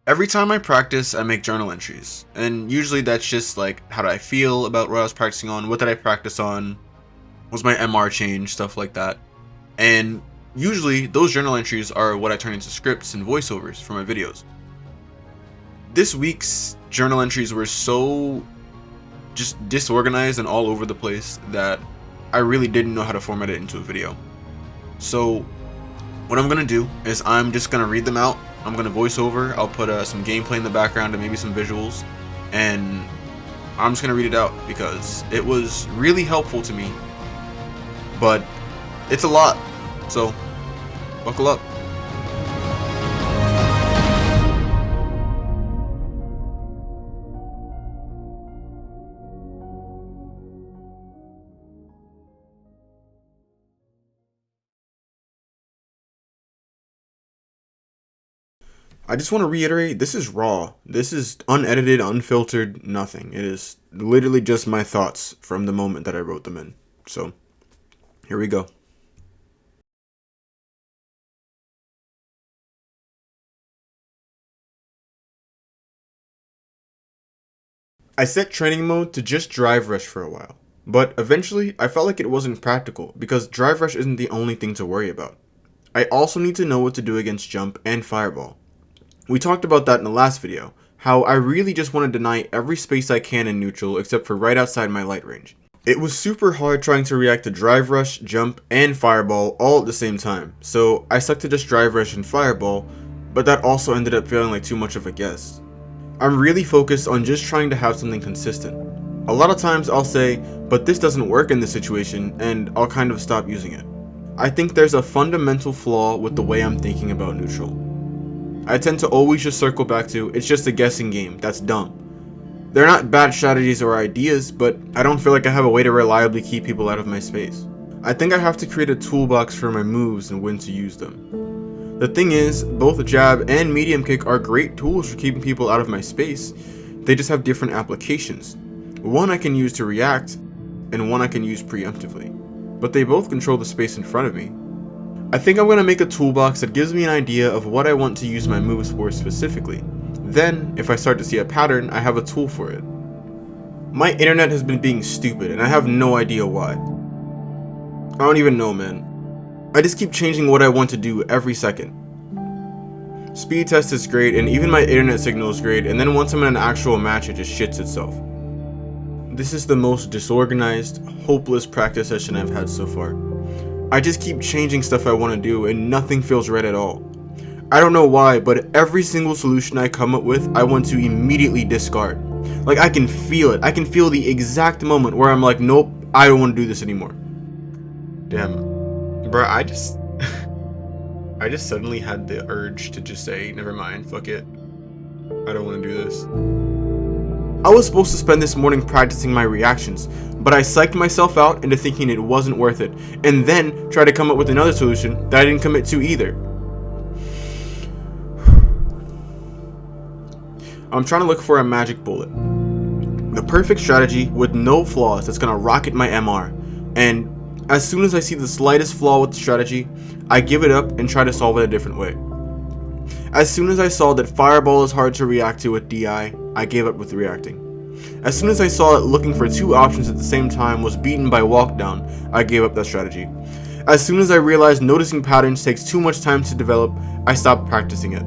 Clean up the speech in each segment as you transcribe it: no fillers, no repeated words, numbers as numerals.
Every time I practice, I make journal entries, and usually that's just like how did I feel about what I was practicing on, what did I practice on, was my MR change, stuff like that. And usually those journal entries are what I turn into scripts and voiceovers for my videos. This week's journal entries were so just disorganized and all over the place that I really didn't know how to format it into a video. So what I'm gonna do is I'm just gonna read them out. I'm gonna voice over. I'll put some gameplay in the background and maybe some visuals, and I'm just gonna read it out because it was really helpful to me. But it's a lot, so buckle up. I just want to reiterate, this is raw. This is unedited, unfiltered, nothing. It is literally just my thoughts from the moment that I wrote them in. So, here we go. I set training mode to just drive rush for a while. But eventually, I felt like it wasn't practical because drive rush isn't the only thing to worry about. I also need to know what to do against jump and fireball. We talked about that in the last video, how I really just want to deny every space I can in neutral except for right outside my light range. It was super hard trying to react to drive rush, jump, and fireball all at the same time, so I stuck to just drive rush and fireball, but that also ended up feeling like too much of a guess. I'm really focused on just trying to have something consistent. A lot of times I'll say, but this doesn't work in this situation, and I'll kind of stop using it. I think there's a fundamental flaw with the way I'm thinking about neutral. I tend to always just circle back to, it's just a guessing game, that's dumb. They're not bad strategies or ideas, but I don't feel like I have a way to reliably keep people out of my space. I think I have to create a toolbox for my moves and when to use them. The thing is, both jab and medium kick are great tools for keeping people out of my space, they just have different applications. One I can use to react, and one I can use preemptively, but they both control the space in front of me. I think I'm going to make a toolbox that gives me an idea of what I want to use my moves for specifically. Then, if I start to see a pattern, I have a tool for it. My internet has been being stupid, and I have no idea why. I don't even know, man. I just keep changing what I want to do every second. Speed test is great, and even my internet signal is great, and then once I'm in an actual match, it just shits itself. This is the most disorganized, hopeless practice session I've had so far. I just keep changing stuff I want to do and nothing feels right at all. I don't know why, but every single solution I come up with, I want to immediately discard. Like I can feel it. I can feel the exact moment where I'm like, nope, I don't want to do this anymore. Damn. Bruh, I just suddenly had the urge to just say, never mind, fuck it. I don't want to do this. I was supposed to spend this morning practicing my reactions, but I psyched myself out into thinking it wasn't worth it, and then tried to come up with another solution that I didn't commit to either. I'm trying to look for a magic bullet. The perfect strategy with no flaws that's gonna rocket my MR, and as soon as I see the slightest flaw with the strategy, I give it up and try to solve it a different way. As soon as I saw that fireball is hard to react to with DI, I gave up with reacting. As soon as I saw that looking for two options at the same time was beaten by walk down, I gave up that strategy. As soon as I realized noticing patterns takes too much time to develop, I stopped practicing it.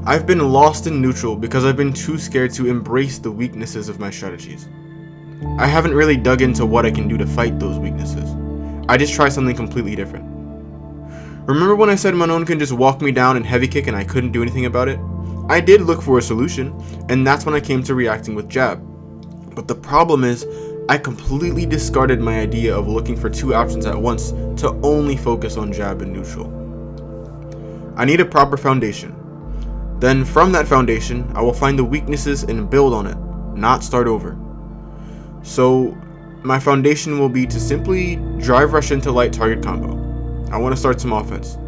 I've been lost in neutral because I've been too scared to embrace the weaknesses of my strategies. I haven't really dug into what I can do to fight those weaknesses. I just try something completely different. Remember when I said Manon can just walk me down and heavy kick and I couldn't do anything about it? I did look for a solution, and that's when I came to reacting with jab. But the problem is, I completely discarded my idea of looking for two options at once to only focus on jab and neutral. I need a proper foundation. Then from that foundation, I will find the weaknesses and build on it, not start over. So my foundation will be to simply drive rush into light target combo. I want to start some offense.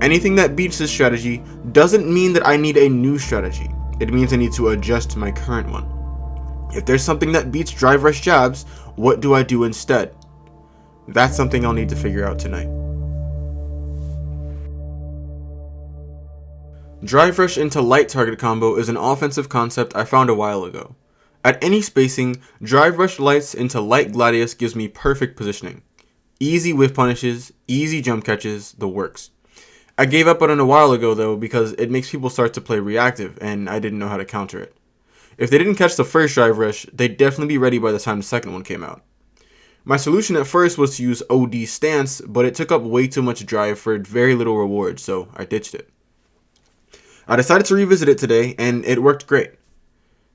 Anything that beats this strategy doesn't mean that I need a new strategy. It means I need to adjust to my current one. If there's something that beats drive rush jabs, what do I do instead? That's something I'll need to figure out tonight. Drive rush into light target combo is an offensive concept I found a while ago. At any spacing, drive rush lights into light Gladius gives me perfect positioning. Easy whiff punishes, easy jump catches, the works. I gave up on it a while ago though because it makes people start to play reactive and I didn't know how to counter it. If they didn't catch the first drive rush, they'd definitely be ready by the time the second one came out. My solution at first was to use OD stance, but it took up way too much drive for very little reward, so I ditched it. I decided to revisit it today, and it worked great.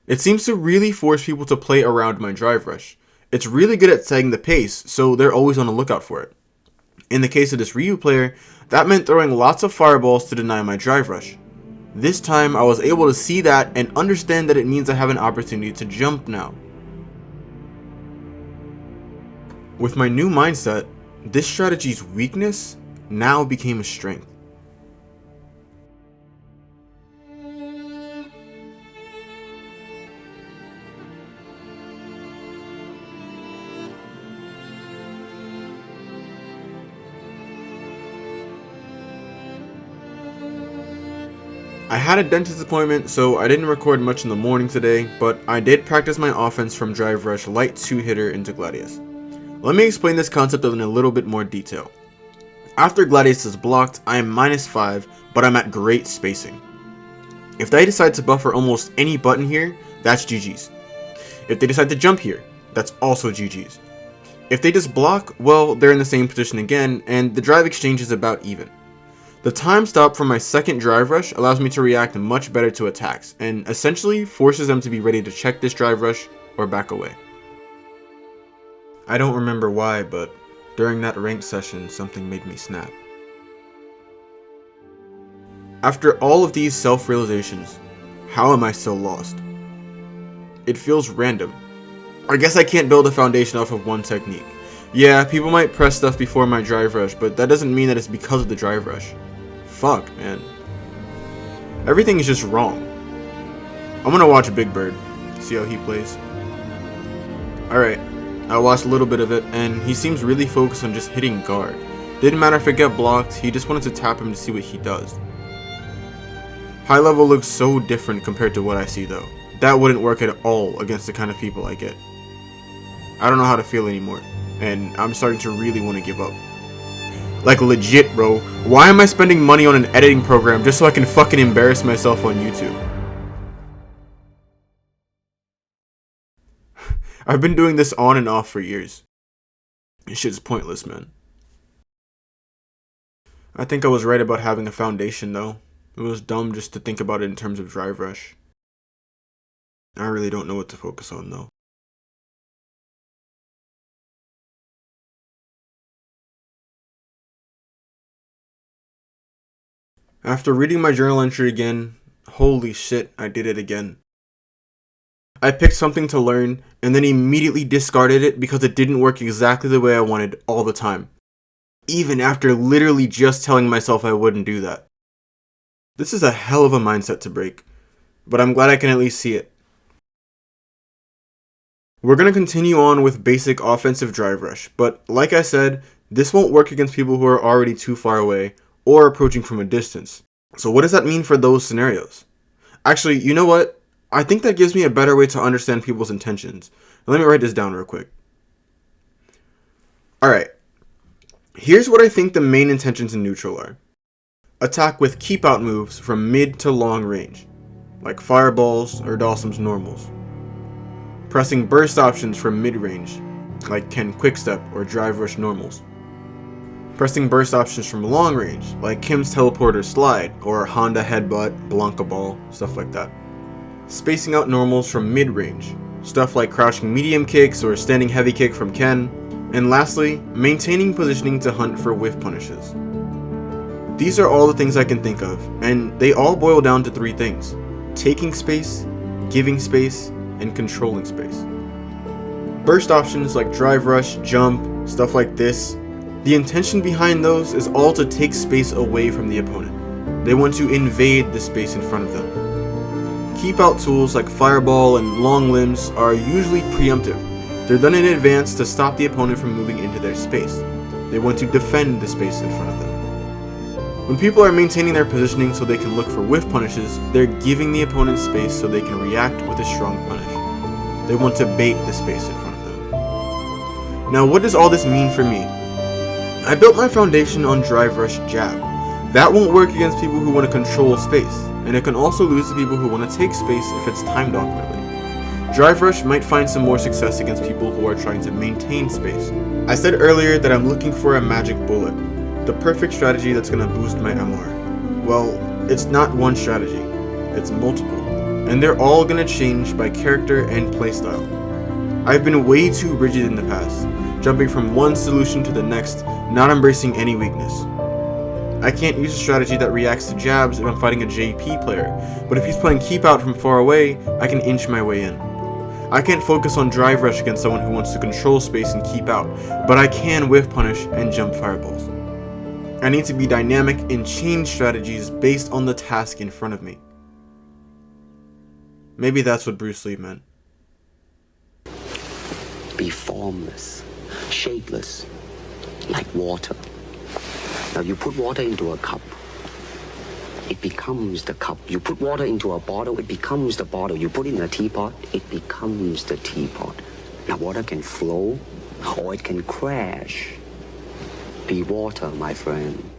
It seems to really force people to play around my drive rush. It's really good at setting the pace, so they're always on the lookout for it. In the case of this Ryu player, that meant throwing lots of fireballs to deny my drive rush. This time, I was able to see that and understand that it means I have an opportunity to jump now. With my new mindset, this strategy's weakness now became a strength. I had a dentist appointment, so I didn't record much in the morning today, but I did practice my offense from drive rush light 2-hitter into Gladius. Let me explain this concept in a little bit more detail. After Gladius is blocked, I am -5, but I'm at great spacing. If they decide to buffer almost any button here, that's GG's. If they decide to jump here, that's also GG's. If they just block, well, they're in the same position again, and the drive exchange is about even. The time stop from my second drive rush allows me to react much better to attacks, and essentially forces them to be ready to check this drive rush or back away. I don't remember why, but during that ranked session, something made me snap. After all of these self-realizations, how am I still lost? It feels random. I guess I can't build a foundation off of one technique. Yeah, people might press stuff before my drive rush, but that doesn't mean that it's because of the drive rush. Fuck, man. Everything is just wrong. I'm gonna watch Big Bird, see how he plays. Alright, I watched a little bit of it, and he seems really focused on just hitting guard. Didn't matter if it got blocked, he just wanted to tap him to see what he does. High level looks so different compared to what I see though. That wouldn't work at all against the kind of people I get. I don't know how to feel anymore, and I'm starting to really want to give up. Like legit, bro. Why am I spending money on an editing program just so I can fucking embarrass myself on YouTube? I've been doing this on and off for years. This shit's pointless, man. I think I was right about having a foundation though. It was dumb just to think about it in terms of drive rush. I really don't know what to focus on though. After reading my journal entry again, holy shit, I did it again. I picked something to learn, and then immediately discarded it because it didn't work exactly the way I wanted all the time. Even after literally just telling myself I wouldn't do that. This is a hell of a mindset to break, but I'm glad I can at least see it. We're going to continue on with basic offensive drive rush, but like I said, this won't work against people who are already too far away, or approaching from a distance. So what does that mean for those scenarios? Actually, you know what? I think that gives me a better way to understand people's intentions. Let me write this down real quick. Alright. Here's what I think the main intentions in neutral are. Attack with keep out moves from mid to long range, like fireballs or Dawson's normals. Pressing burst options from mid range, like Ken quickstep or drive rush normals. Pressing burst options from long range, like Kim's teleporter slide, or Honda headbutt, Blanca ball, stuff like that. Spacing out normals from mid range, stuff like crouching medium kicks or standing heavy kick from Ken. And lastly, maintaining positioning to hunt for whiff punishes. These are all the things I can think of, and they all boil down to 3 things: taking space, giving space, and controlling space. Burst options like drive rush, jump, stuff like this, the intention behind those is all to take space away from the opponent. They want to invade the space in front of them. Keep out tools like fireball and long limbs are usually preemptive. They're done in advance to stop the opponent from moving into their space. They want to defend the space in front of them. When people are maintaining their positioning so they can look for whiff punishes, they're giving the opponent space so they can react with a strong punish. They want to bait the space in front of them. Now, what does all this mean for me? I built my foundation on drive rush jab. That won't work against people who want to control space, and it can also lose to people who want to take space if it's timed awkwardly. Drive rush might find some more success against people who are trying to maintain space. I said earlier that I'm looking for a magic bullet, the perfect strategy that's going to boost my MR. Well, it's not one strategy, it's multiple, and they're all going to change by character and playstyle. I've been way too rigid in the past, jumping from one solution to the next, not embracing any weakness. I can't use a strategy that reacts to jabs if I'm fighting a JP player, but if he's playing keep out from far away, I can inch my way in. I can't focus on drive rush against someone who wants to control space and keep out, but I can whiff punish and jump fireballs. I need to be dynamic and change strategies based on the task in front of me. Maybe that's what Bruce Lee meant. Be formless, shapeless, like water. Now you put water into a cup, it becomes the cup. You put water into a bottle, it becomes the bottle. You put it in a teapot, it becomes the teapot. Now water can flow or it can crash. Be water, my friend.